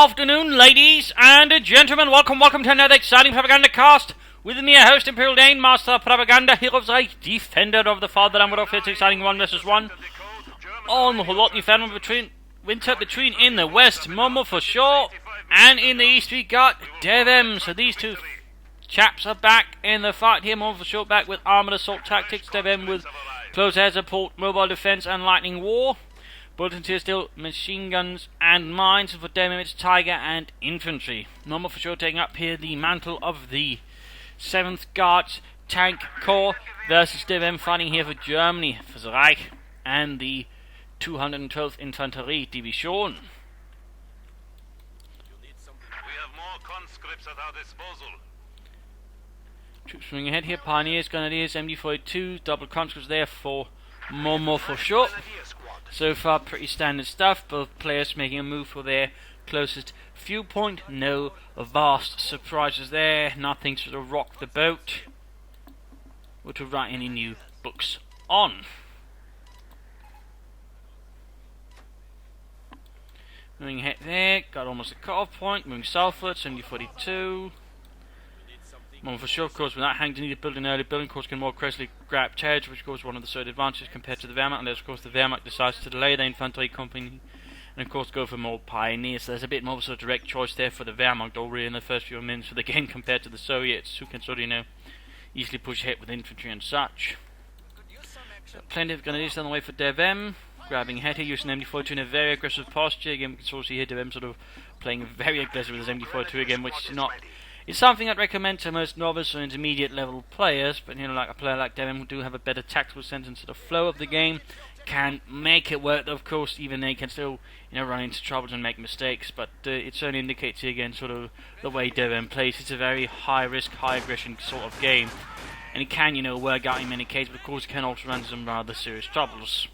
afternoon, ladies and gentlemen. Welcome to another exciting Propagandacast. With me, a host, Imperial Dane, Master of Propaganda, Hero of Reich, Defender of the Fatherland. We're off here to exciting 1 vs 1 on the Holotny family between in the west, Momo4sho, and in the east we got DevM. So these two chaps are back in the fight here. Momo4sho back with armored assault tactics, DevM with close air support, mobile defense, and lightning war. Bulletins here still machine guns and mines, and for DevM it's Tiger and infantry. Momo4sho taking up here the mantle of the 7th Guards Tank Corps versus DevM fighting here for Germany, for the Reich, and the 212th Infanterie Division. We have more conscripts at our disposal. Troops moving ahead here, Pioneers, Grenadiers, MD42, double conscripts there for Momo4sho. So far, pretty standard stuff. Both players making a move for their closest viewpoint. No vast surprises there. Nothing to sort of rock the boat or to write any new books on. Moving ahead there. Got almost a cut-off point. Moving southwards. MD42. Momo4sho, of course, without having to need to build an early building, of course, can more aggressively grab territory, which of course is one of the certain advantages compared to the Wehrmacht, unless of course the Wehrmacht decides to delay their infantry company and of course go for more pioneers. So there's a bit more of a sort of direct choice there for the Wehrmacht already in the first few minutes of the game compared to the Soviets, who can sort of, you know, easily push ahead with infantry and such. So plenty of grenadiers on the way for DevM, grabbing ahead here, using MD42 in a very aggressive posture. Again, we can sort of see here DevM sort of playing very aggressive with his MD42 again, which is not... It's something I'd recommend to most novice or intermediate level players, but you know, like a player like DevM who do have a better tactical sense and sort of flow of the game, can make it work. Of course, even they can still, you know, run into troubles and make mistakes. But it certainly indicates here again sort of the way DevM plays. It's a very high risk, high aggression sort of game, and it can, you know, work out in many cases. But of course, it can also run into some rather serious troubles.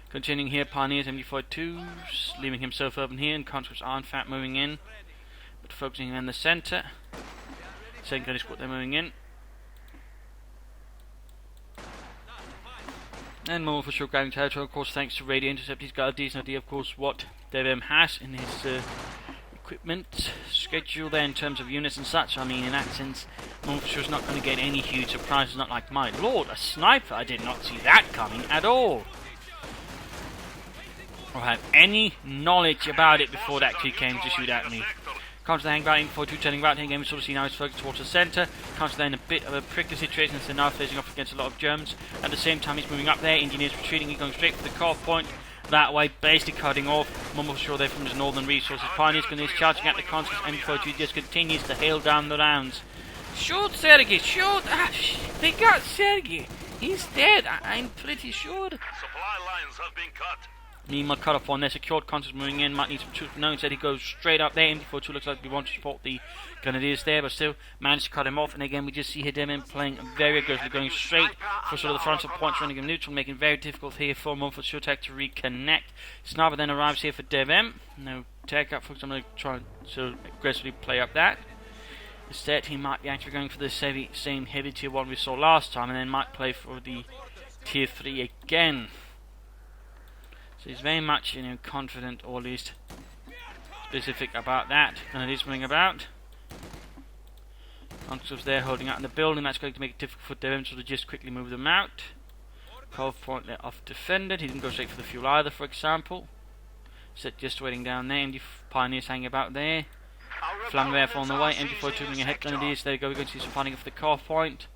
Continuing here, Pioneers, MD42s, leaving himself open here, and conscripts are in fact moving in. Focusing on the centre. Second gun squad, they're moving in. And Momo4sho grabbing territory, of course, thanks to radio intercept. He's got a decent idea, of course, what DevM has in his equipment schedule there in terms of units and such. I mean, in that sense, Momo4sho's not going to get any huge surprises. Not like, my lord, a sniper! I did not see that coming at all. Or have any knowledge about it before it actually came to shoot at me. Comes to the hang back, MD42 turning right here again. We sort of see now he's focused towards the centre. Comes to then a bit of a prickly situation, so now facing off against a lot of Germans. At the same time, he's moving up there. Engineers retreating, he's going straight for the core point. That way, basically cutting off Momo4sho there from his northern resources. Pioneers going to charging at the conscripts. MD42 just continues to hail down the rounds. Shoot, Sergei! Shoot! They got Sergei! He's dead, I'm pretty sure. Supply lines have been cut. Meanwhile, cut off on their secured conscripts moving in. Might need some troops. No, instead he goes straight up there. MD42 looks like we want to support the Grenadiers there, but still managed to cut him off. And again, we just see here DevM playing very aggressively, going straight for sort of the frontal points, running him neutral, making it very difficult here for Momo4sho to reconnect. Sniper then arrives here for DevM. No tech up, folks. I'm going to try to aggressively play up that. Instead, he might be actually going for the same heavy tier 1 we saw last time, and then might play for the tier 3 again. So he's very much, you know, confident, or at least specific about that. Grenadiers moving about. Conscripts there holding out in the building. That's going to make it difficult for DevM to just quickly move them out. Cove point there off defended. He didn't go straight for the fuel either, for example. Set just waiting down there. MD Pioneers hanging about there. Flamme rifle on the way. MD42 moving ahead. Grenadiers there. We're going to see some fighting off the core point.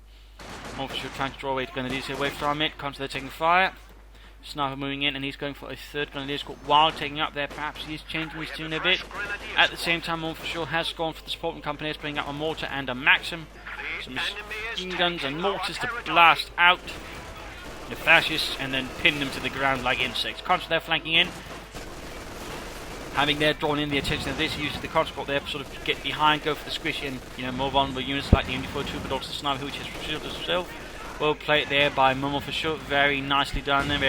Momo4sho trying to draw away the Grenadiers away from it. Comes there taking fire. Sniper moving in, and he's going for a third Grenadier squad while taking up there. Perhaps he's changing his tune a bit. At the same time, Momo4sho has gone for the supporting companies, bringing up a mortar and a Maxim. Some machine guns and mortars to blast out the fascists and then pin them to the ground like insects. Conscripts there flanking in. Having there drawn in the attention of this, he uses the conscript there to sort of get behind, go for the squishy and, you know, more vulnerable units like the MD42, but also the sniper, which has shielded himself. Well played there by Momo4sho, very nicely done there,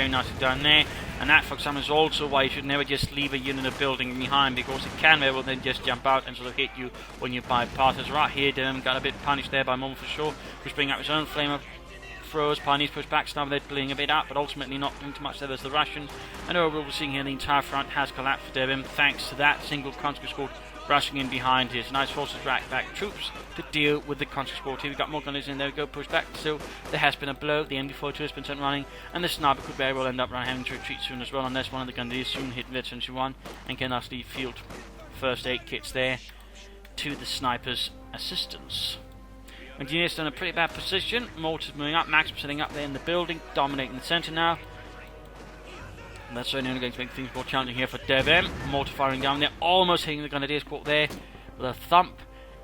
and that, for example, is also why you should never just leave a unit of building behind, because it can very well then just jump out and sort of hit you when you bypass it. Right here, DevM got a bit punished there by Momo4sho, who's bringing up his own throws. Pioneers push back, Sniper they're bleeding a bit out, but ultimately not doing too much there as the Russian. And overall, we're seeing here the entire front has collapsed for DevM thanks to that single conscript squad rushing in behind here. So nice forces drag back troops to deal with the conscript squad here. We've got more gunners in there. We go push back. Still, there has been a blow. The MD42 has been sent running, and the Sniper could very well end up having to retreat soon as well, unless one of the gunners soon hit Vet71 and can actually field first aid kits there to the Sniper's assistance. Engineers still in a pretty bad position. Mortars moving up. Maxim sitting up there in the building, dominating the centre now. And that's certainly only going to make things more challenging here for DevM. Mortar firing down there, almost hitting the Grenadiers caught there with a thump.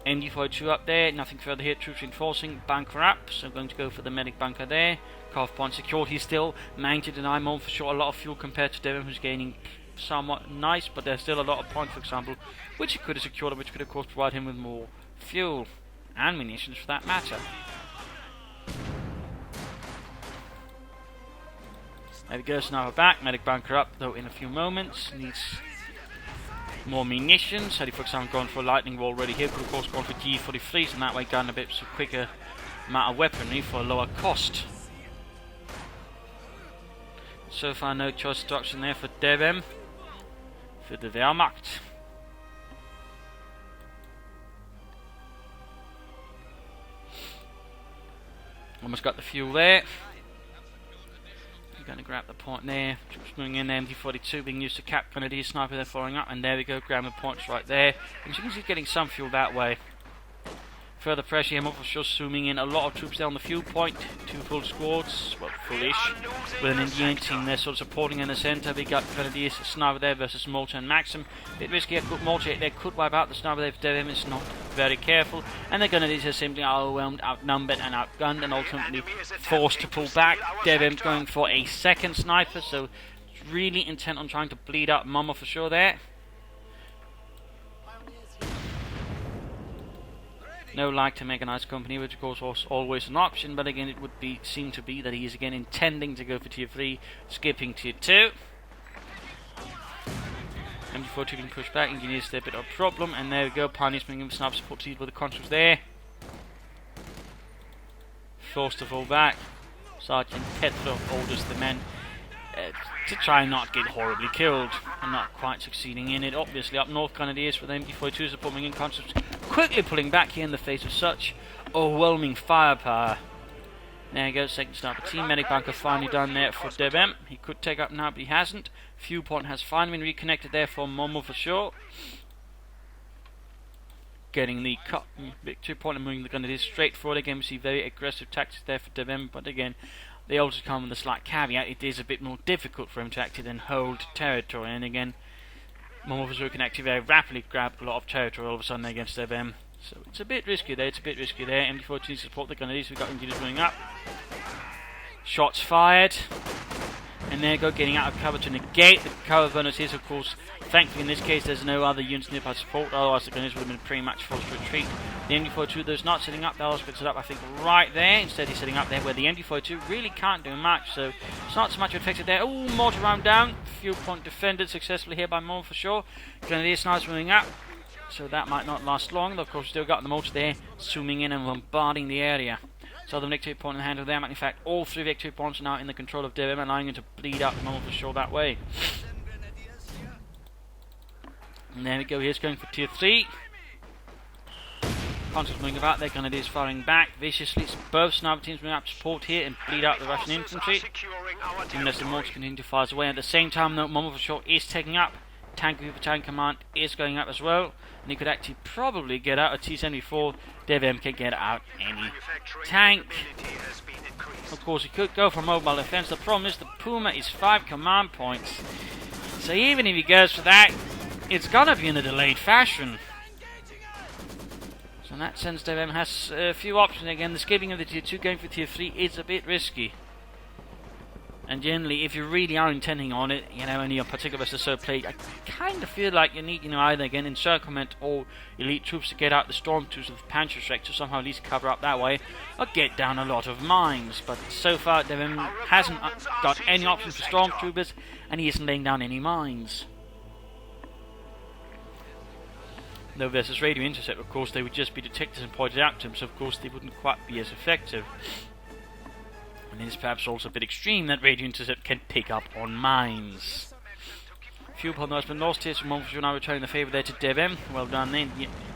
MD42 up there, nothing further here. Troops reinforcing. Bunker up, so going to go for the medic bunker there. Cutoff point secured. He's still managed to deny Momo4sho a lot of fuel compared to DevM, who's gaining somewhat nice, but there's still a lot of points, for example, which he could have secured, which could of course provide him with more fuel and munitions for that matter. There we go, Sniper back, medic bunker up though in a few moments, needs more munitions. So he, for example, gone for a lightning ball already here, could of course gone for G43s and that way gotten a bit quicker amount of weaponry for a lower cost. So far no choice destruction there for DevM, for the Wehrmacht. Almost got the fuel there. We're going to grab the point there. Troops moving in there. MD42 being used to cap Grenadier Sniper there following up. And there we go, grabbing the points right there. And you can see getting some fuel that way. Further pressure here, Momo4sho zooming in a lot of troops there on the fuel point. 2 full squads, well, fullish, with an Indian team there sort of supporting in the centre. We got Grenadiers Sniper there versus Malta and Maxim. Bit risky, a good Malta there could wipe out the Sniper there if DevM is not very careful. And the Grenadiers are simply overwhelmed, outnumbered and outgunned and ultimately forced to pull back. DevM going for a second Sniper, so really intent on trying to bleed out Momo4sho there. No like to mechanized company, which of course was always an option, but again it would seem to be that he is again intending to go for tier 3, skipping tier 2. MD42 being pushed back, engineers there a bit of a problem, and there we go, Pioneers bringing him sniper support to with the conscripts there. Forced to fall back. Sergeant Petrov orders the men to try and not get horribly killed, and not quite succeeding in it. Obviously up north Grenadiers with MD42s are pulling in conscripts, quickly pulling back here in the face of such overwhelming firepower. There you go, second sniper team. Medic bunker finally done there for DevM. He could take up now, but he hasn't. Fuel point has finally been reconnected there for Momo4sho. Getting the victory point and moving the Grenadiers straight forward. Again, we see very aggressive tactics there for DevM, but again, they also come with a slight caveat. It is a bit more difficult for him to actually then hold territory, and again, Momo4sho can actually very rapidly grab a lot of territory all of a sudden against DevM. So it's a bit risky there, MD42 needs to support the Grenadiers. We've got engineers moving up. Shots fired. And there you go, getting out of cover to negate the cover bonus is, of course, thankfully in this case there's no other units nearby support, otherwise the Grenadiers would have been pretty much forced to retreat. The MD42 though is not sitting up, they'll split it up I think right there, instead he's sitting up there where the MD42 really can't do much, so it's not so much affected there. Oh, mortar round down, fuel point defended successfully here by Momo4sho. Grenadiers snipers moving up, so that might not last long, though of course still got the mortar there, zooming in and bombarding the area. So the victory point in the hand of them. In fact, all 3 victory points are now in the control of DevM, allowing him to bleed up Momo4sho that way. And there we go, here's going for tier 3. Concepts moving about, their Grenadiers firing back viciously. So both sniper teams moving up to support here and bleed out the Russian infantry. Even as the mortars continue to fire away. At the same time, though, Momo4sho is taking up. Tank Battalion Command is going up as well, and he could actually probably get out a T-74. DevM can get out any tank. Of course, he could go for mobile defense. The problem is the Puma is 5 command points, so even if he goes for that, it's gonna be in a delayed fashion. So in that sense, DevM has a few options. Again, the skipping of the tier 2 going for tier 3 is a bit risky. And generally, if you really are intending on it, and your particular versus so played, I kind of feel like you need, either again encirclement or elite troops to get out the stormtroopers with Panzerschreck to somehow at least cover up that way, or get down a lot of mines. But so far, DevM hasn't got any options for stormtroopers, and he isn't laying down any mines. Though versus radio intercept, of course, they would just be detected and pointed out to him, so of course they wouldn't quite be as effective. And it's perhaps also a bit extreme that radio intercept can pick up on mines. Fuel pod has been lost here, so Momo4sho now returning the favour there to DevM. Well done then.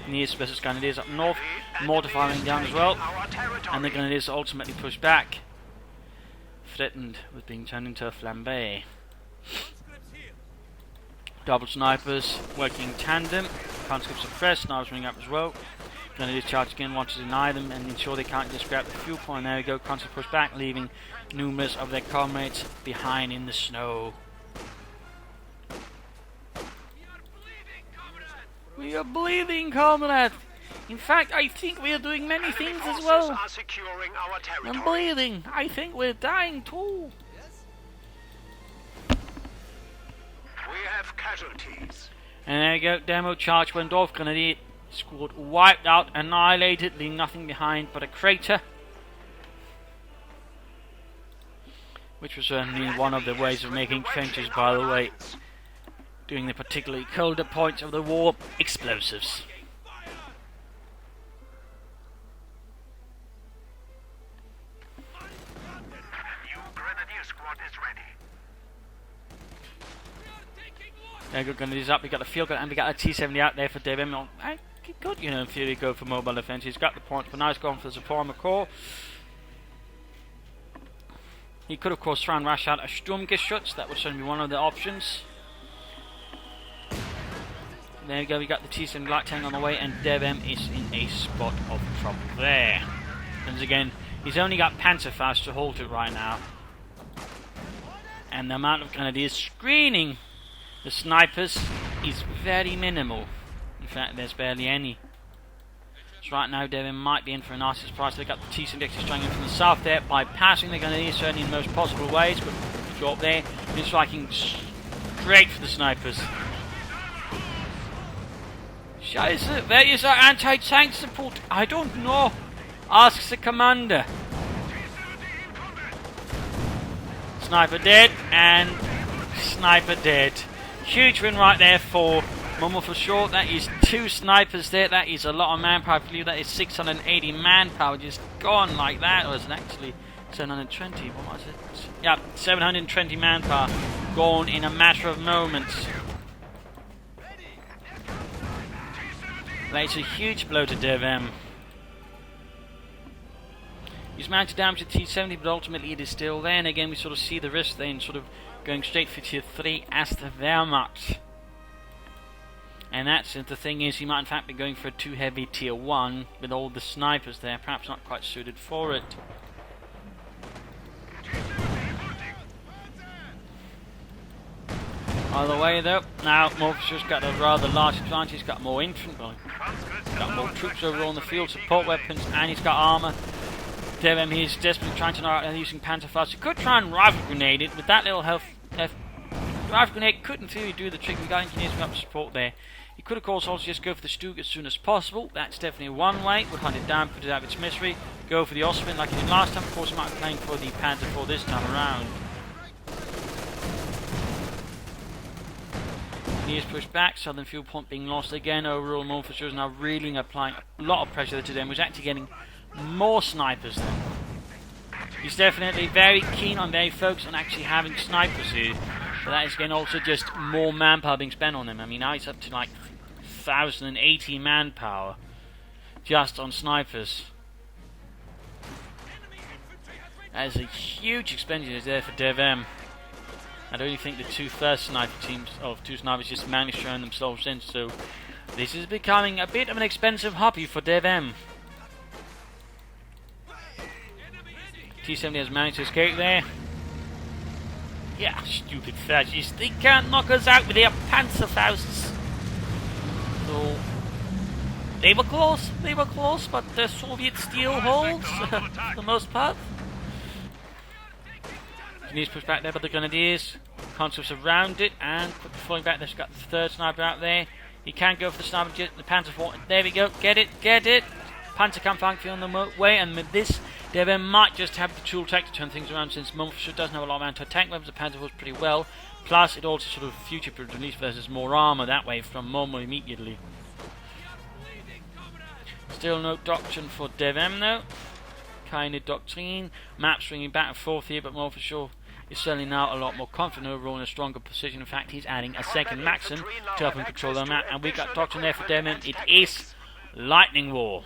Nears versus Grenadiers up north. Mortar firing down as well. And the Grenadiers are ultimately pushed back. Threatened with being turned into a flambe. Double snipers working in tandem. Conscripts suppressed, snipers running up as well. Grenadiers charge again, want to deny them and ensure they can't just grab the fuel point. There we go, conscripts push back, leaving numerous of their comrades behind in the snow. We are bleeding, comrade! In fact, I think we are doing many things as well. I'm bleeding. I think we're dying too. We have casualties. And there you go, demo charge went off. Grenadier squad wiped out, annihilated, leaving nothing behind but a crater. Which was certainly one of the ways of making trenches, by the way. Doing the particularly colder points of the war, explosives. There you go, Grenadiers up, we got the field gun and we got a T-70 out there for DevM. I could, you know, in theory go for mobile defense. He's got the points, but now he's gone for the support armor core. He could of course try and rush out a Sturmgeschütz, that would certainly be one of the options. There we go, we got the T-70 light tank on the way, and DevM is in a spot of trouble there. Once again, he's only got Panzerfaust to halt it right now. And the amount of Grenadiers screening the snipers is very minimal. In fact, there's barely any. So right now, DevM might be in for a nasty surprise. They got the T-70 strangling from the south there, bypassing the Grenadiers certainly in the most possible ways. But drop there, he's striking straight for the snipers. Scheiße, where is our anti-tank support? I don't know. Asks the commander. Sniper dead, and sniper dead. Huge win right there for Momo4sho. That is 2 snipers there. That is a lot of manpower. I believe that is 680 manpower just gone like that. Or is it actually 720? What was it? Yeah, 720 manpower gone in a matter of moments. That's a huge blow to DevM. He's managed to damage the T-70, but ultimately it is still there. And again, we sort of see the risk then sort of going straight for tier 3 as the Wehrmacht. And that's the thing is, he might in fact be going for a too heavy tier 1 with all the snipers there, perhaps not quite suited for it. Either way though, now Momo4sho's got a rather large advantage. He's got more infantry, got more troops overall in the field, support weapons, and he's got armour. DevM, he's desperately trying to knock out using Panzerfaust. He could try and rifle grenade it with that little health. Rifle grenade could in theory do the trick. We got engineers up support there. He could of course also just go for the Stug as soon as possible. That's definitely one way. Would hunt it down, put it out of its misery. Go for the Ostwind like he did last time. Of course, he might be playing for the Panzer IV this time around. He is pushed back, southern fuel point being lost again. Overall, Momo4sho is now really applying a lot of pressure to them. He's actually getting more snipers then. He's definitely very keen on, very focused on actually having snipers here. But that is again also just more manpower being spent on them. I mean, now he's up to like 1,080 manpower just on snipers. That is a huge expenditure there for DevM. I don't think the 2 first sniper teams of 2 snipers just managed to earn themselves in, so this is becoming a bit of an expensive hobby for DevM. T-70 has managed to escape there. Yeah, stupid fascists. They can't knock us out with their Panzerfausts. So, they were close, but the Soviet still holds for the most part. He's pushed back there by the Grenadiers. Conscripts around it and falling back. They've got the 3rd sniper out there. He can go for the sniper jet, the Panzer IV. There we go. Get it. Panzerkampf on the way, and with this, DevM might just have the tool tech to turn things around, since Momo4sho doesn't have a lot of anti-tank weapons. The Panzer IV pretty well. Plus, it also sort of future-proofed, at least versus more armor that way from Momo kind of doctrine. Map swinging back and forth here, but Momo4sho is certainly now a lot more confident overall in a stronger position. In fact, he's adding a second Maxim to help him control the map, and we got doctrine there for DevM. It is Lightning War.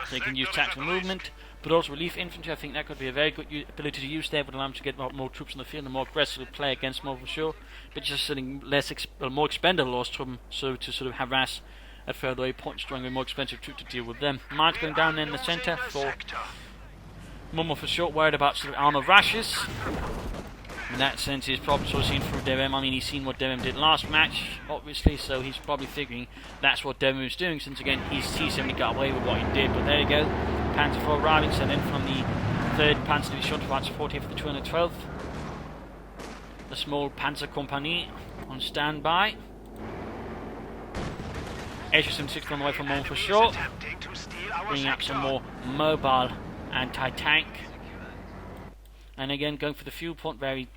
So you can use tactical movement, but also relief infantry. I think that could be a very good ability to use there. Would allow him to get more troops on the field and more aggressively play against Momo4sho, but just sitting more expendable Ostrom, so to sort of harass at further away points, drawing a more expensive troop to deal with them. Mines going down there in the centre for Momo4sho, worried about sort of armor rashes. In that sense, he's probably sort of seen through DevM. I mean, he's seen what DevM did last match, obviously, so he's probably figuring that's what DevM is doing, since again, his T-70 got away with what he did. But there you go, Panzer IV arriving, sent in from the 3rd Panzer Division to advance support here for the 212th. The small Panzer Company on standby. HO-76 on the way from Momo4sho, bringing up some more mobile anti-tank. And again, going for the fuel point, very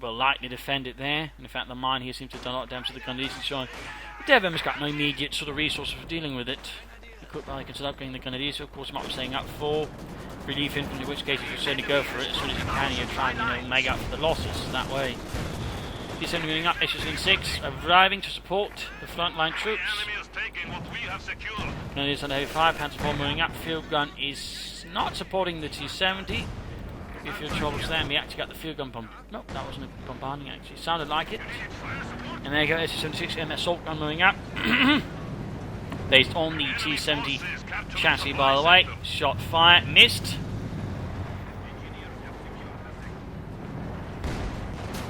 well likely defend it there. And in fact, the mine here seems to have done a lot of damage to the Grenadiers, showing DevM has got no immediate sort of resources for dealing with it. He could consider upgrading the Grenadiers, so of course, he might be staying up for relief infantry, in which case you should certainly go for it as soon as you can. You try and make up for the losses that way. T-70 moving up, HO-76 arriving to support the frontline troops. Grenadiers on heavy fire, Panzer IV moving up. Field gun is not supporting the T-70. A few troubles there, and we actually got the field gun pump. Nope, that wasn't a bombarding actually. Sounded like it. And there you go, HO-76 and assault gun moving up. Based on the T-70 chassis, by the way. Shot fire, missed.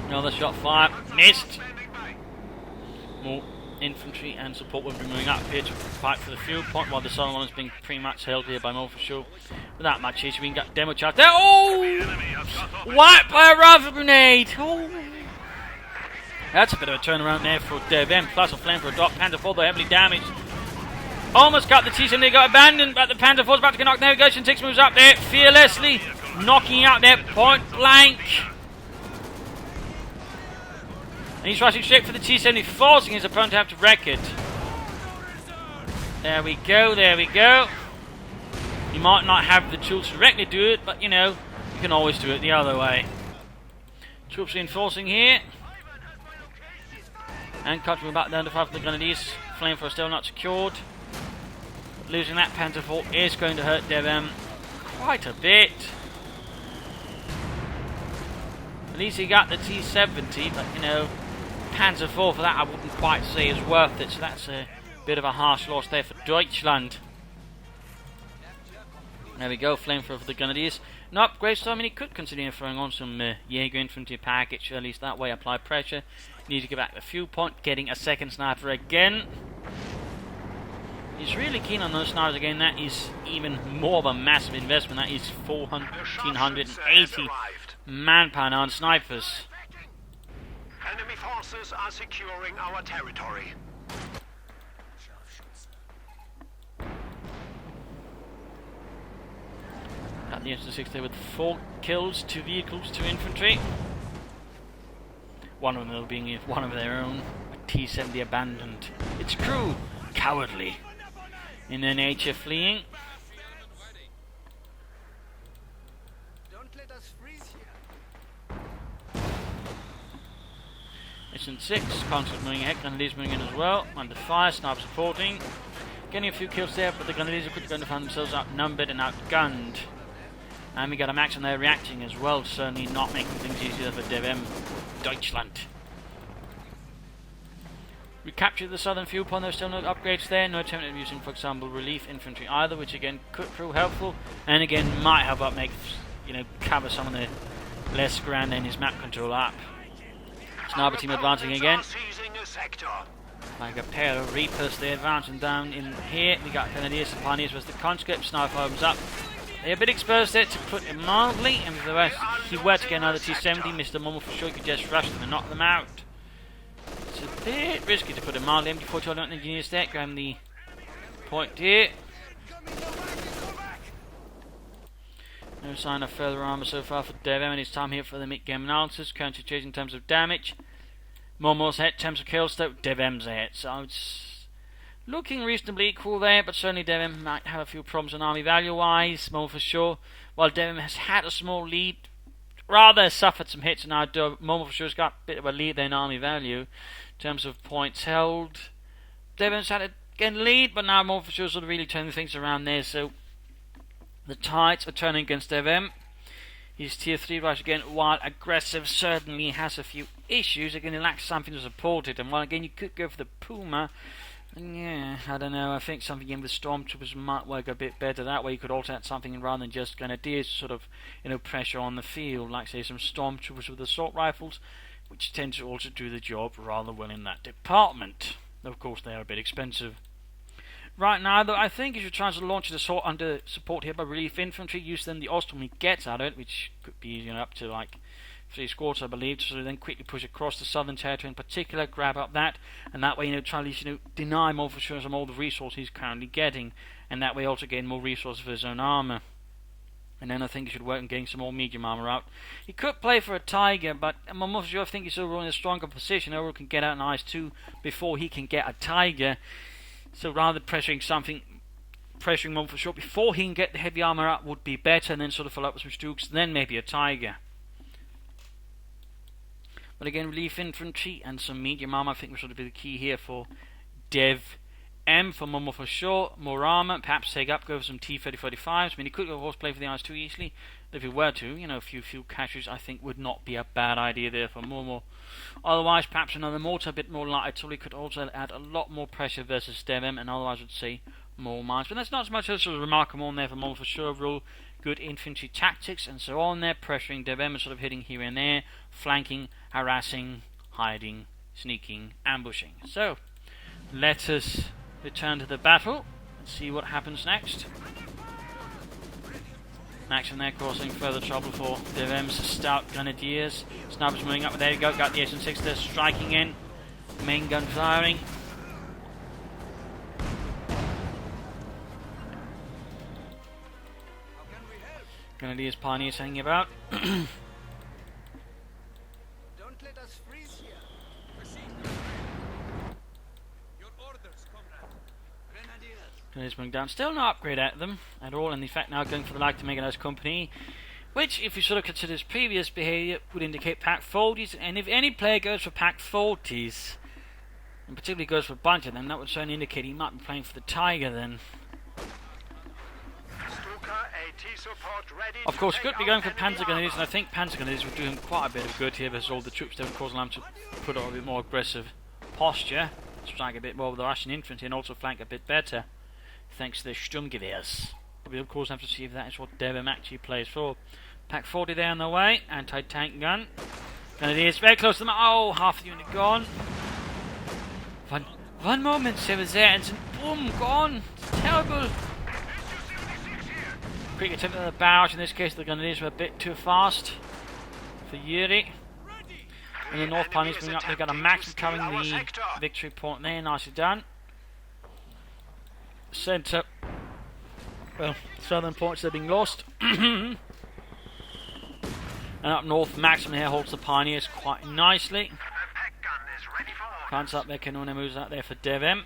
Another shot fire, missed. More infantry and support will be moving up here to fight for the field point, while the southern one is being pretty much held here by Momo4sho. Without much issue, we can get demo charge there. Oh! Wiped by a rifle grenade! Oh! That's a bit of a turnaround there for DevM. Plus a flame for a drop. Panzer IV, though, heavily damaged. Almost got the T-70, they got abandoned, but the Panzer IV is about to get knocked. Navigation 6 moves up there, fearlessly knocking out there, point blank. And he's rushing straight for the T-70, forcing his opponent to have to wreck it. There we go, there we go. You might not have the tools to directly do it, but you know, you can always do it the other way. Troops reinforcing here. And cutting back down to 5 for the Grenadiers. Flamethrower still not secured. But losing that Panzer IV is going to hurt DevM quite a bit. At least he got the T-70, but you know, Panzer IV for that I wouldn't quite say is worth it, so that's a bit of a harsh loss there for Deutschland. There we go, flamethrower for the Grenadiers. No upgrades, so I mean, he could consider throwing on some Jaeger infantry package, at least that way apply pressure. Need to get back the fuel point, getting a second sniper again. He's really keen on those snipers again. That is even more of a massive investment. That is 1,480 manpower on snipers. Enemy forces are securing our territory. At the HO-6 there with 4 kills, 2 vehicles, 2 infantry. One of them though being one of their own, a T-70 abandoned. Its crew, cowardly, in their nature fleeing. HO-6, constant moving ahead, Grenadiers moving in as well, under fire, sniper supporting. Getting a few kills there, but the Grenadiers are quickly going to find themselves outnumbered and outgunned. And we got a Max on there reacting as well, certainly not making things easier for DevM Deutschland. We captured the southern fuel point, there's still no upgrades there, no attempt at using, for example, relief infantry either, which again could prove helpful, and again might help up make, you know, cover some of the less grand in his map control up. Sniper team advancing again. Like a pair of Reapers, they're advancing down in here. We got Grenadiers and Pioneers with the conscript. Sniper opens up. They're a bit exposed there, to put it mildly, and if the rest, he were to get another T-70, Mr. Momo4sho could just rush them and knock them out. It's a bit risky to put it mildly. MG-42 on engineers there, grabbing the point here. No sign of further armor so far for DevM, and it's time here for the mid-game analysis. Current situation in terms of damage. Momo's hit, in terms of kills, though, DevM's hit. So it's looking reasonably equal there, but certainly DevM might have a few problems on army value-wise, Momo4sho. While DevM has had a small lead, rather suffered some hits, and now Momo4sho's got a bit of a lead there in army value in terms of points held. DevM's had a lead, but now Momo4sho's sort of really turning things around there, so the tides are turning against DevM. His tier 3 rise again, while aggressive, certainly has a few issues. Again, he lacks something to support it, and while again you could go for the Puma, yeah, I don't know, I think something in with Stormtroopers might work a bit better. That way you could also add something in rather than just Grenadiers, sort of, pressure on the field, like say some Stormtroopers with assault rifles, which tend to also do the job rather well in that department. Of course, they are a bit expensive. Right now, though, I think you should try to launch an assault under support here by relief infantry. Use then the Ostrom he gets out of it, which could be up to like 3 squads, I believe. So then quickly push across the southern territory in particular, grab up that, and that way try to at least deny Momo4sho some all the resources he's currently getting, and that way also gain more resources for his own armor. And then I think he should work on getting some more medium armor out. He could play for a Tiger, but Momo4sho, I think he's overall in a stronger position. Overall can get out an IS-2 before he can get a Tiger. So rather pressuring Momo4sho before he can get the heavy armor up would be better, and then sort of follow up with some Stooks, then maybe a Tiger. But again, relief infantry and some medium armor I think will sort of be the key here for DevM. For Momo4sho, more armor, perhaps take up, go for some T-3045s. I mean, he could of course play for the IS-2 easily, but if he were to, a few catches I think would not be a bad idea there for Momo. Otherwise, perhaps another mortar, a bit more light artillery could also add a lot more pressure versus DevM, and otherwise I would say more mines. But that's not as much as sort of remarkable on there for Momo4sho. Overall, good infantry tactics and so on there, pressuring DevM and sort of hitting here and there, flanking, harassing, hiding, sneaking, ambushing. So, let us return to the battle and see what happens next. Maxim there causing further trouble for DevM's stout Grenadiers. Snipers moving up, but there you go, got the S&6 there striking in. Main gun firing. Grenadiers, Pioneers hanging about. Don't let us freeze here. Your orders, comrade. Grenadiers. Grenadiers moving down. Still no upgrade at them at all, and in fact now going for the like to make a nice company, which, if you sort of consider his previous behaviour, would indicate pack 40s. And if any player goes for pack 40s, and particularly goes for a bunch of them, that would certainly indicate he might be playing for the Tiger then. Of course, could be going for Panzer Grenadiers, and I think Panzer Grenadiers would do him quite a bit of good here versus all the troops. They would cause them to put on a bit more aggressive posture, strike a bit more with the Russian infantry, and also flank a bit better, thanks to the Sturmgewehrs. But we of course have to see if that is what DevM actually plays for. Pack 40 there on the way, anti-tank gun. Grenadiers very close to them. Oh, half the unit gone. One moment, they were there, and then boom, gone. It's terrible. Quick attempt at the barrage. In this case, the Grenadiers were a bit too fast for Yuri. And the North Pioneers moving up. They've got a Max covering the victory point there. Nicely done. Centre. Well, southern points are being lost. And up north, Maxim here holds the Pioneers quite nicely. Plants up there, Canona moves out there for DevM.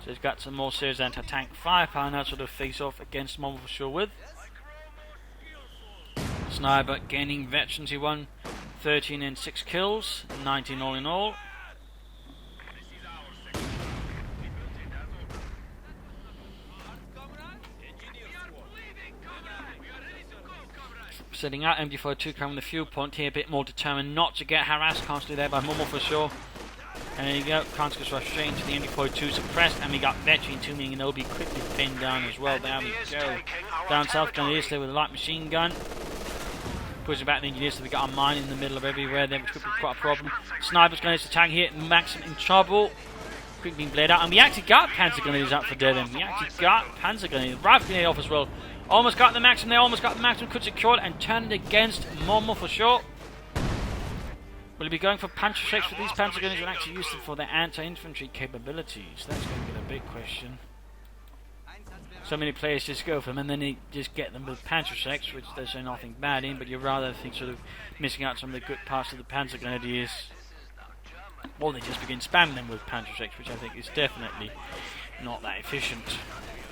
So he's got some more serious anti-tank firepower now to sort of face off against Momo4sho with. Sniper gaining veterans, he won 13 and 6 kills, 19 all in all. Setting out MD42 coming the fuel point here, a bit more determined not to get harassed constantly there by Momo4sho. And there you go, Kranz goes right straight into the MD42 suppressed, and we got veteran 2 and Obi quickly pinned down as well. There we go. Down south, Grenadiers there with a light machine gun. Pushing back the engineers, so we got a mine in the middle of everywhere there, which could be quite a problem. Snipers Grenadiers attack here, Maxim in trouble. Quickly being bled out, and we actually got Panzer Grenadiers out for DevM. We actually got Panzer Grenadiers, Rifle Grenade off as well. Almost got the Maxim there, almost got the Maxim, could secure it and turn it against Momo4sho. Will he be going for Panzer Strikes for these Panzer Grenadiers and actually use them for their anti-infantry capabilities? That's going to be the big question. So many players just go for them and then they just get them with Panzer Strikes, which there's nothing bad in, but you rather think sort of missing out some of the good parts of the Panzer Grenadiers. or they just begin spamming them with Panzer VI, which I think is definitely not that efficient.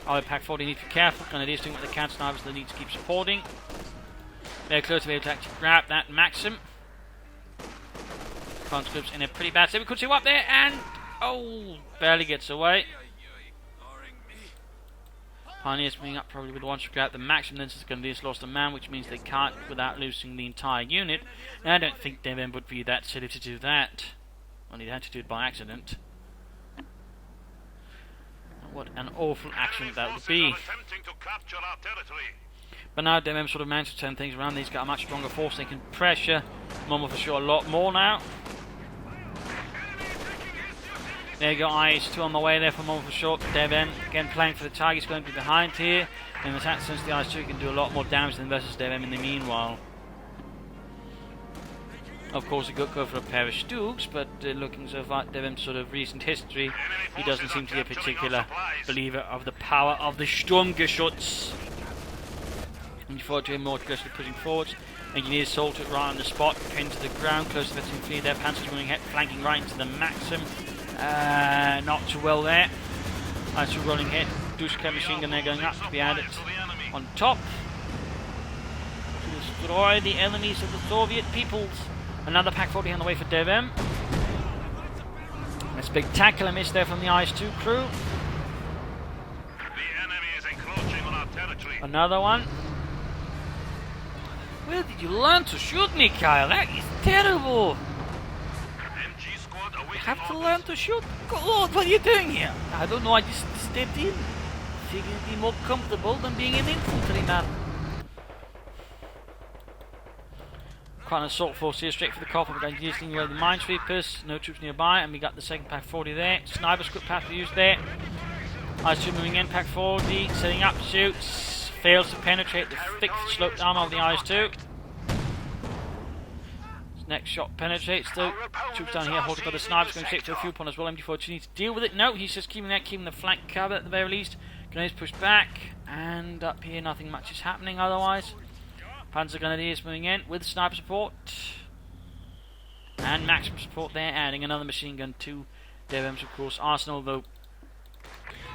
Our Pack 40 need to be careful. Grenadiers doing what they can. Snipers they need to keep supporting. They're close to be able to actually grab that Maxim. Conscripts in a pretty bad state. We could see up there, and oh, barely gets away. Pioneers moving up probably with the ones to grab the Maxim. Then Grenadiers lost a man, which means they can't without losing the entire unit. And I don't think DevM would be that silly to do that. Well, he had to do it by accident. What an awful accident that would be. But now DevM sort of managed to turn things around. They've got a much stronger force. They can pressure Momo4sho a lot more now. There you go, IS-2 on the way there for Momo4sho. DevM again playing for the target. He's going to be behind here. And in fact, since the IS-2 can do a lot more damage than versus DevM in the meanwhile. Of course, he could go for a pair of Stooks, but looking so far at DevM's sort of recent history, he doesn't seem to be a particular believer of the power of the Sturmgeschütz. And forward to him more aggressively pushing forwards. Engineers assaulted right on the spot, pinned to the ground, close to the infantry. Their Panzers moving ahead, flanking right into the Maxim. Not too well there. Nice rolling hit. Dushka machine gun there going up to be added on top. To destroy the enemies of the Soviet peoples. Another Pack 40 on the way for DevM. A spectacular miss there from the IS-2 crew. The enemy is encroaching on our territory. Another one. Where did you learn to shoot me, Kyle? That is terrible. MG squad You awaiting have to orders. learn to shoot. God, what are you doing here? I don't know, I just stepped in. Figured it'd be more comfortable than being an infantryman. Quite an assault force here, straight for the copper. We've got using the minesweepers, no troops nearby, and we got the second Pack 40 there. Sniper script path used there. IS-2 moving in, Pack 40, setting up, shoots, fails to penetrate the thick sloped armor of the IS-2. Next shot penetrates, though. Troops down here holding by the snipers, going straight to a fuel pond as well. MG4 needs to deal with it. No, he's just keeping that, keeping the flank cover at the very least. Grenadiers pushed back, and up here nothing much is happening otherwise. Panzer Grenadiers moving in with sniper support. And maximum support there, adding another machine gun to DevM's, of course, arsenal, though.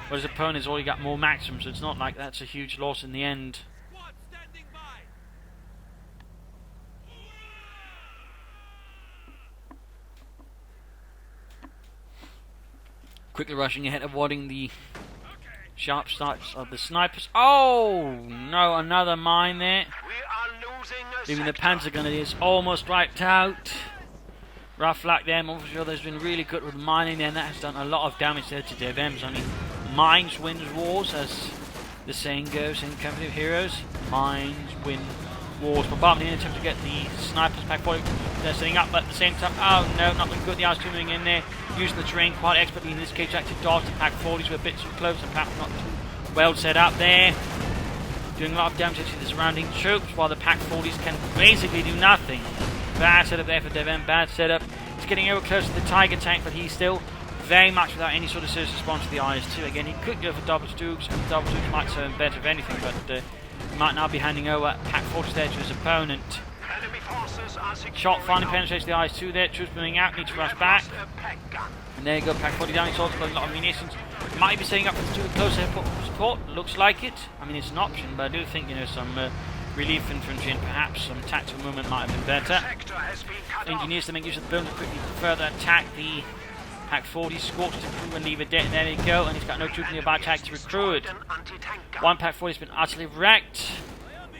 But his opponent's already got more maximum, so it's not like that's a huge loss in the end. Quickly rushing ahead, avoiding the sharp sights of the snipers. Oh no, another mine there. We are losing a Leaving the sector. Panzer Grenadiers almost wiped out. Rough luck there. Momo4sho has been really good with mining there, and that has done a lot of damage there to DevM's. I mean, mines wins wars, as the saying goes in Company of Heroes. Mines win wars. But Barton in an attempt to get the snipers Pack 40. They're setting up, but at the same time, oh no, not looking good. The IS-2 moving in there, using the terrain quite expertly in this case, actually dodge the Pack 40s with a bit too close and perhaps not too well set up there. Doing a lot of damage to the surrounding troops, while the Pack 40s can basically do nothing. Bad setup there for DevM, bad setup. He's getting over close to the Tiger tank, but he's still very much without any sort of serious response to the IS-2. Again, he could go for double Stooks, and double Stooks might serve him better if anything, but he might now be handing over Pack 40s there to his opponent. Enemy forces are securing Shot finally our penetrates the IS-2 there, troops moving out, need to rush back. lost a pack gun. And there you go, Pack 40 down, he's also got a lot of munitions. Might be setting up for the closer support, looks like it. I mean, it's an option, but I do think, you know, some relief infantry and perhaps some tactical movement might have been better. Sector has been cut off. Engineers to make use of the boom to quickly further attack the Pack 40, scorch to crew and leave a dead. There you go, and he's got no troops nearby to actually recruit. An anti-tank gun. One Pack 40 has been utterly wrecked.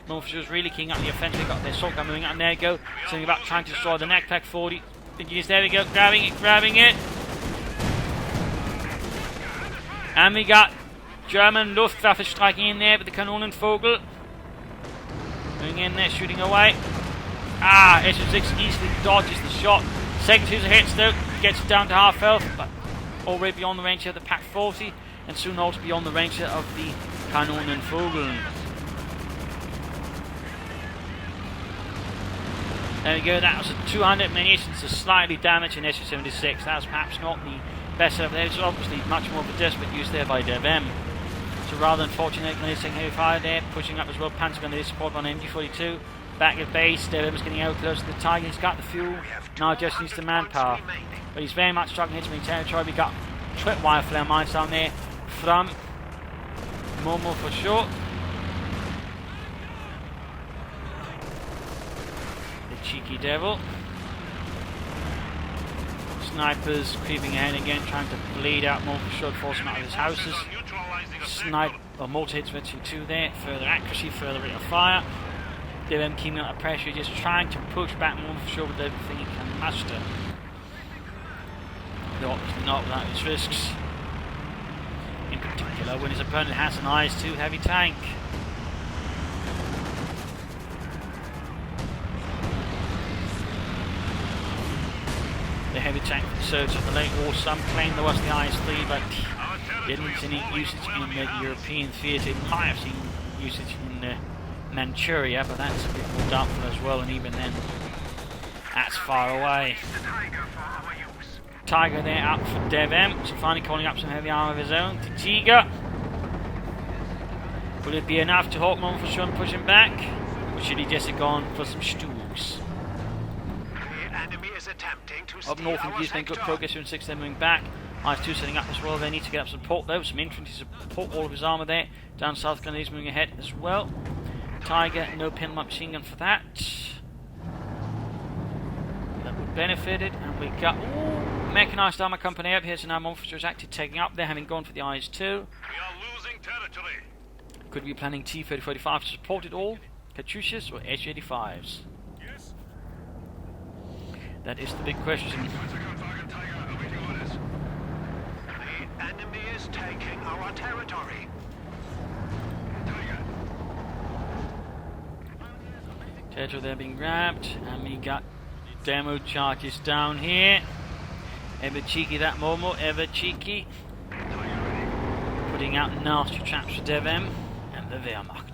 Momo4sho's really keying up the offensive. They've got their assault gun moving out, and there you go. Something about trying to destroy the next Pack 40. Engineers, there we go, grabbing it. And we got German Luftwaffe striking in there with the Kanonenvogel. Going in there, shooting away. SS6 easily dodges the shot. Second two's a hit still, gets it down to half health, but already beyond the range of the Pack 40, and soon also beyond the range of the Kanonenvogel. There we go, that was a 200 munitions, so slightly damaged in SS76. That was perhaps not the best setup there. It's obviously much more of a desperate use there by DevM. So rather than fortunate, Grenadiers taking heavy fire there, pushing up as well. Panzer Grenadiers supported by an MG42. back at base. DevM's getting out close to the Tiger. He's got the fuel. Now just needs the manpower. But he's very much struggling into territory. We got tripwire flare mines down there from Momo4sho. The cheeky devil. Snipers creeping ahead again, trying to bleed out Momo4sho, force him out of his houses. Snipe or mortar hits virtually 2 there. Further accuracy, further rate of fire. DevM keeping out the pressure, just trying to push back Momo4sho with everything he can muster. Though obviously not without his risks. In particular, when his opponent has an IS-2 heavy tank. The heavy tank surge of the late war. Some claim there was the IS-3, but didn't see any usage in the European theatre. Might have seen usage in Manchuria, but that's a bit more doubtful as well, and even then, that's far away. Tiger there up for DevM, so finally calling up some heavy armor of his own. Tiga. Will it be enough to halt Momo4sho and push him back? Or should he just have gone for some stews? Up north, he's making good progress here in 6, they're moving back. IS-2 setting up as well, they need to get up support though, some infantry to support all of his armour there. Down south, Grenadiers moving ahead as well. Tiger, no pin machine gun for that. That would benefit it, and we got mechanised armour company up here, so now Momo4sho is actually taking up there, having gone for the IS-2. We are losing territory. Could we be planning T-3045 to support it all? Katyushas or H-85s? Yes. That is the big question. The enemy is taking our territory. Territory there being grabbed, and we got demo charges down here. Ever cheeky that Momo, ever cheeky. Putting out nasty traps for DevM and the Wehrmacht.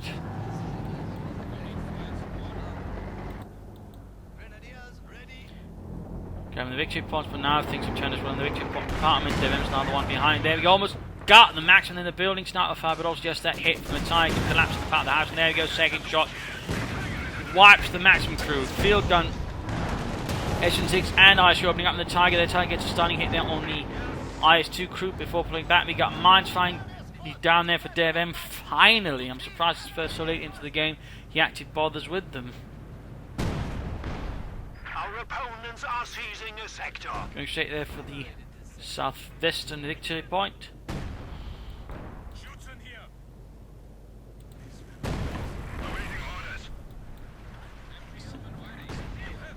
Grabbing the victory points, but now things have turned as well in the victory point department. DevM's now the one behind there. We almost got the maximum in the building, sniper fire, but also just that hit from the Tiger collapsing part of the house. And there we go, second shot. Wipes the maximum crew. Field gun, S6 and IS-2 opening up in the Tiger. The Tiger gets a stunning hit there on the IS-2 crew before pulling back. We got mines flying down there for DevM. Finally, I'm surprised it's first so late into the game he actually bothers with them. Our opponents are seizing a sector. Going straight there for the southwestern victory point.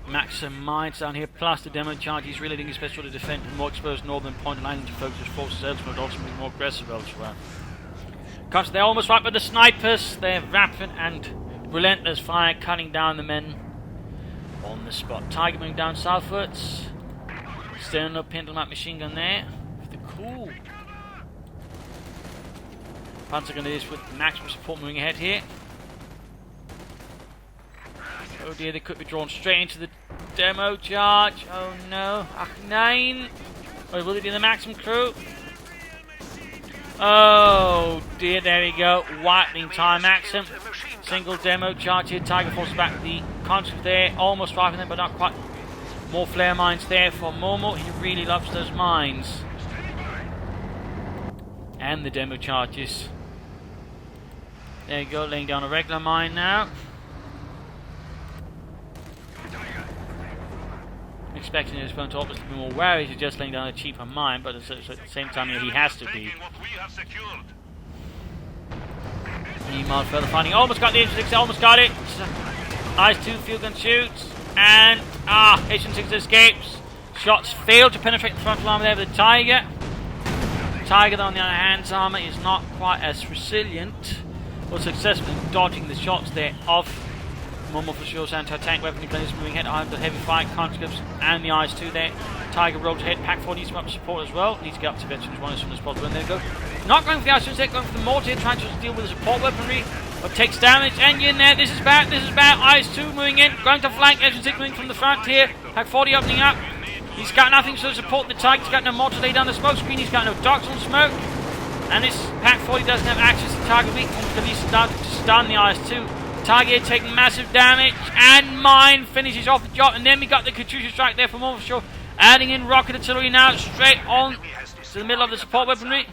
Maximum mines down here, plus the demo charge. He's really doing his best to defend the more exposed northern point, allowing to focus his forces elsewhere, but ultimately more aggressive elsewhere. Comes, they're almost right with the snipers. They're rapid and relentless fire, cutting down the men on the spot. Tiger moving down southwards. Stern up Pendulum machine gun there. The cool Panzer Grenadiers with maximum support moving ahead here. Oh dear, they could be drawn straight into the demo charge. Oh no. Ach, nine. Or will it be the maximum crew? Oh dear, there we go. Wipe the entire maximum. Single demo charge here. Tiger forces back the conscript there. Almost driving them, but not quite. More flare mines there for Momo. He really loves those mines. And the demo charges. There you go, laying down a regular mine now. Expecting his opponent to obviously be more wary, he's just laying down a cheaper mine, but at the same time he has to be. Meanwhile, further finding, almost got the H6, almost got it. IS-2 field gun shoots, and H6 escapes. Shots fail to penetrate the frontal armor there with the Tiger. Tiger, on the other hand, armor is not quite as resilient or successful in dodging the shots there of Momo4sho's anti-tank weapon. Grenadiers moving ahead behind the heavy fire conscripts and the IS-2 there. Tiger rolls ahead. Pack 4 needs some up support as well. Needs to get up to veterans 1 as soon as possible. And there we go. Not going for the IS-2, going for the mortar, trying to deal with the support weaponry, but takes damage. And in there, this is bad. This is bad. IS-2 moving in, going to flank. S6 moving from the front here. Pack 40 opening up. He's got nothing to support the Tiger. He's got no mortar to lay down the smoke screen. He's got no dogs on smoke. And this Pack 40 doesn't have access to target weak, at least start to stun the IS-2. Tiger taking massive damage, and mine finishes off the job, and then we got the Katyusha strike there from Momo4sho, adding in rocket artillery now straight on to the middle of the support weaponry.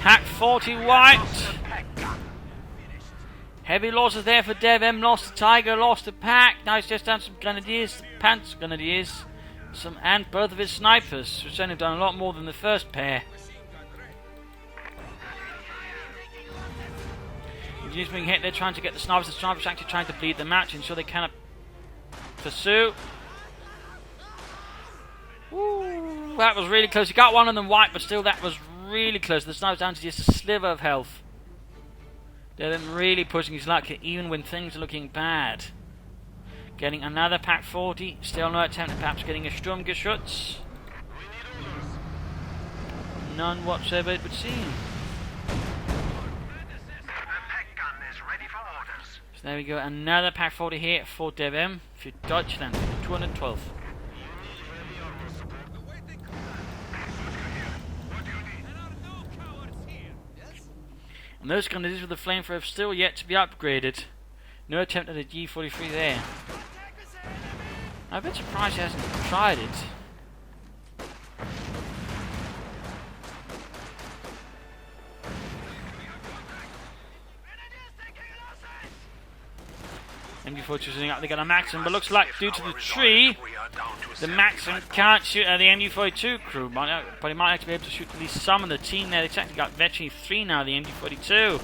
Pack 40 wiped. Heavy losses there for DevM. Lost the Tiger, lost the Pack. Now he's just down some Grenadiers, Pants Grenadiers, and both of his snipers, which only have done a lot more than the first pair. He's being hit. They're trying to get the snipers. The snipers are actually trying to bleed the match, ensure they cannot pursue. Ooh, that was really close. He got one of them wiped, but still that was really close. The sniper's down to just a sliver of health. They're really pushing his luck even when things are looking bad. Getting another Pack 40. Still no attempt at perhaps getting a Sturmgeschütz. None whatsoever it would seem. So there we go. Another Pack 40 here for DevM for Deutschland. 212. And those Grenadiers with the flamethrower have still yet to be upgraded. No attempt at a G43 there. I'm a bit surprised he hasn't tried it. MG42 sitting up, they got a Maxim, but looks like due to the tree, the Maxim can't shoot at the MG42 crew, but he might actually be able to shoot at least some of the team there. They've actually got veteran 3 now, the MG42.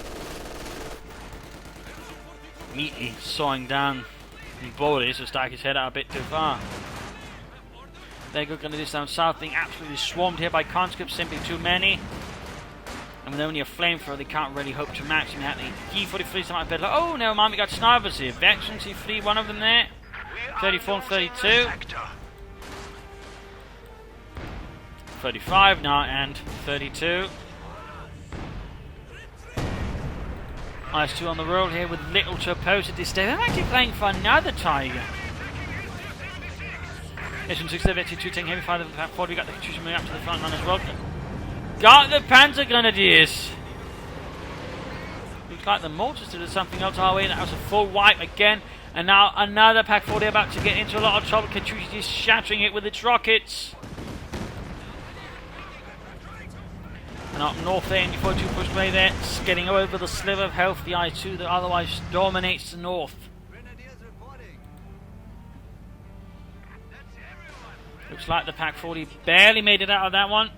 Neatly sawing down Boris to stack his head out a bit too far. There go Grenadiers down south, being absolutely swarmed here by conscripts, simply too many. And with only a flamethrower, they can't really hope to match him at the G43. Might better. Oh, never mind, we got snipers here. Veteran C3, one of them there. 34 and 32. 35 now and 32. Nice two on the roll here with little to oppose at this stage. I'm actually playing for another Tiger. Mission 6, they're veteran 2 taking heavy fire. The Pack 40, we got the Katyusha moving up to the front line as well. Got the Panzer Grenadiers. Looks like the mortars did something else our way. That was a full wipe again. And now another Pack 40 about to get into a lot of trouble. Katyusha is shattering it with its rockets. And up north there, MG42 pushed away there. Getting over the sliver of health, the I-2 that otherwise dominates the north. Looks like the Pack 40 barely made it out of that one.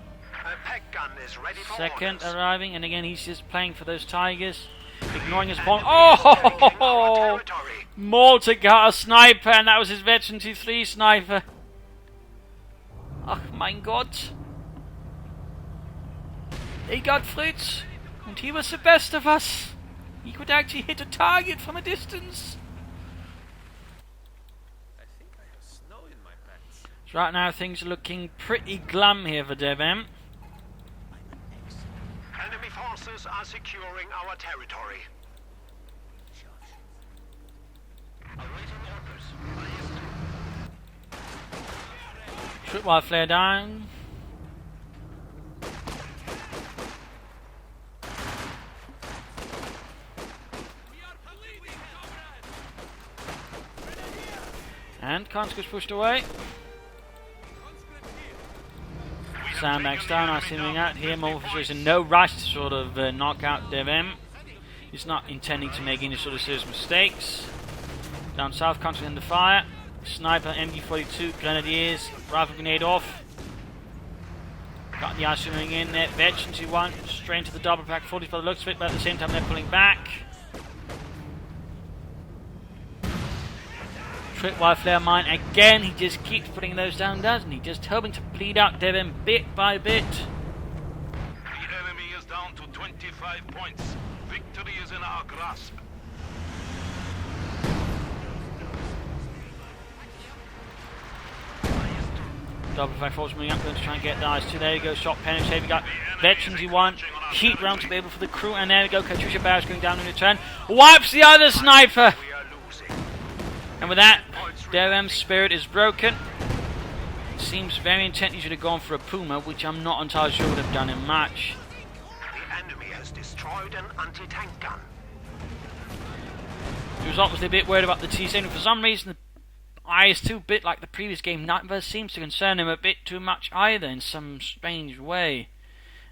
Second arriving, and again he's just playing for those Tigers, ignoring his opponent. Oh! Malta got a sniper, and that was his veteran T3 sniper. Ach mein Gott. They got Fritz, and he was the best of us. He could actually hit a target from a distance. I think I have snow in my pants. So right now things are looking pretty glum here for DevM. Enemy forces are securing our territory. Awaiting orders. Tripwire flare down. And conscripts pushed away. Sandbags down, I see moving out here. Momo4sho is in no rush to sort of knock out DevM. He's not intending to make any sort of serious mistakes. Down south, conscript in the fire. Sniper, MG42, Grenadiers, rifle grenade off. Got the archer moving in there. Veterans who want straight into the double Pack 40s by the looks of it, but at the same time they're pulling back. Tripwire flare mine again. He just keeps putting those down, doesn't he? Just hoping to bleed out DevM bit by bit. The enemy is down to 25 points. Victory is in our grasp. Double Pack 40s moving up, going to try and get the eyes to. There you go, shot penetrate. We got veterans he won. Heat round to be able for the crew, and there we go. Katyusha barrels going down in return. Wipes the other sniper. And with that, DevM's spirit is broken. Seems very intent he should have gone for a Puma, which I'm not entirely sure would have done him much. The enemy destroyed an anti-tank gun. He was obviously a bit worried about the T-70. For some reason, the IS-2, bit like the previous game, never seems to concern him a bit too much either, in some strange way.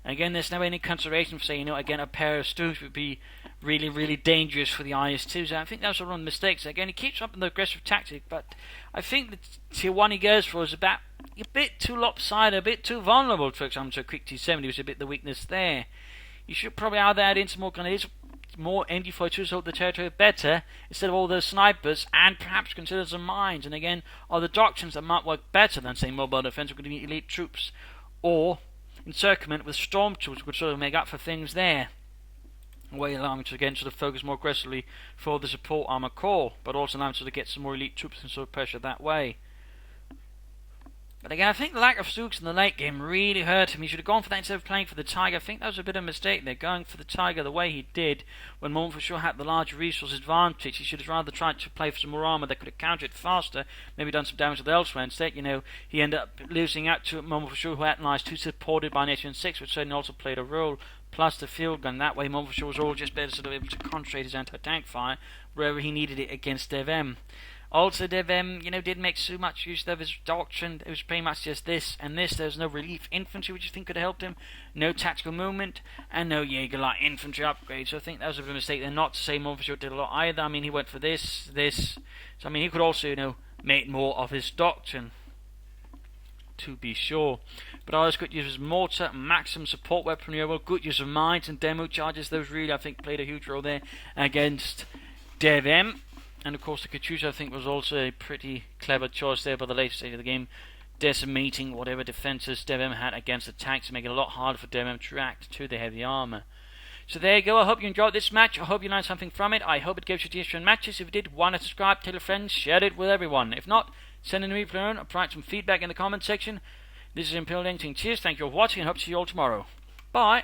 Again, there's no any consideration for saying, you know, again, a pair of Stoogs would be really, really dangerous for the IS-2. So I think that was one of the mistakes. Again, he keeps up in the aggressive tactic, but I think the Tier 1 he goes for is about a bit too lopsided, a bit too vulnerable, for example, to a quick T-70, was a bit the weakness there. You should probably either add in some more grenades, more MG42s, hold the territory better, instead of all those snipers, and perhaps consider some mines. And again, other doctrines that might work better than, say, mobile defense, we're going to need elite troops, or encirclement with stormtroopers would sort of make up for things there. Way allowing to again sort of focus more aggressively for the support armor core, but also allowing to get some more elite troops and sort of pressure that way. But again, I think the lack of Stooks in the late game really hurt him. He should have gone for that instead of playing for the Tiger. I think that was a bit of a mistake there, going for the Tiger the way he did when Momo4sho had the larger resource advantage. He should have rather tried to play for some more armor that could have countered it faster, maybe done some damage with elsewhere. Instead, you know, he ended up losing out to Momo4sho, who had an IS-2 supported by an HN6, which certainly also played a role, plus the field gun. That way, Momo4sho was all just better sort of able to concentrate his anti-tank fire wherever he needed it against DevM. Also, DevM, you know, didn't make so much use of his doctrine. It was pretty much just this and this. There was no relief infantry, which I think could have helped him. No tactical movement, and no Jaeger light infantry upgrade. So I think that was a bit of a mistake there. Not to say Momo4sho did a lot either. I mean, he went for this. So I mean, he could also, you know, make more of his doctrine, to be sure. But always good use of mortar, maximum support weaponry, well, good use of mines and demo charges. Those really, I think, played a huge role there against DevM. And of course the CoH2 I think was also a pretty clever choice there by the later stage of the game, decimating whatever defences DevM had against the tanks to make it a lot harder for DevM to react to the heavy armour. So there you go. I hope you enjoyed this match. I hope you learned something from it. I hope it gives you different matches. If it did, why not subscribe, tell your friends, share it with everyone. If not, send in a replay or provide some feedback in the comment section. This is Imperial Engine. Cheers, thank you for watching and hope to see you all tomorrow. Bye.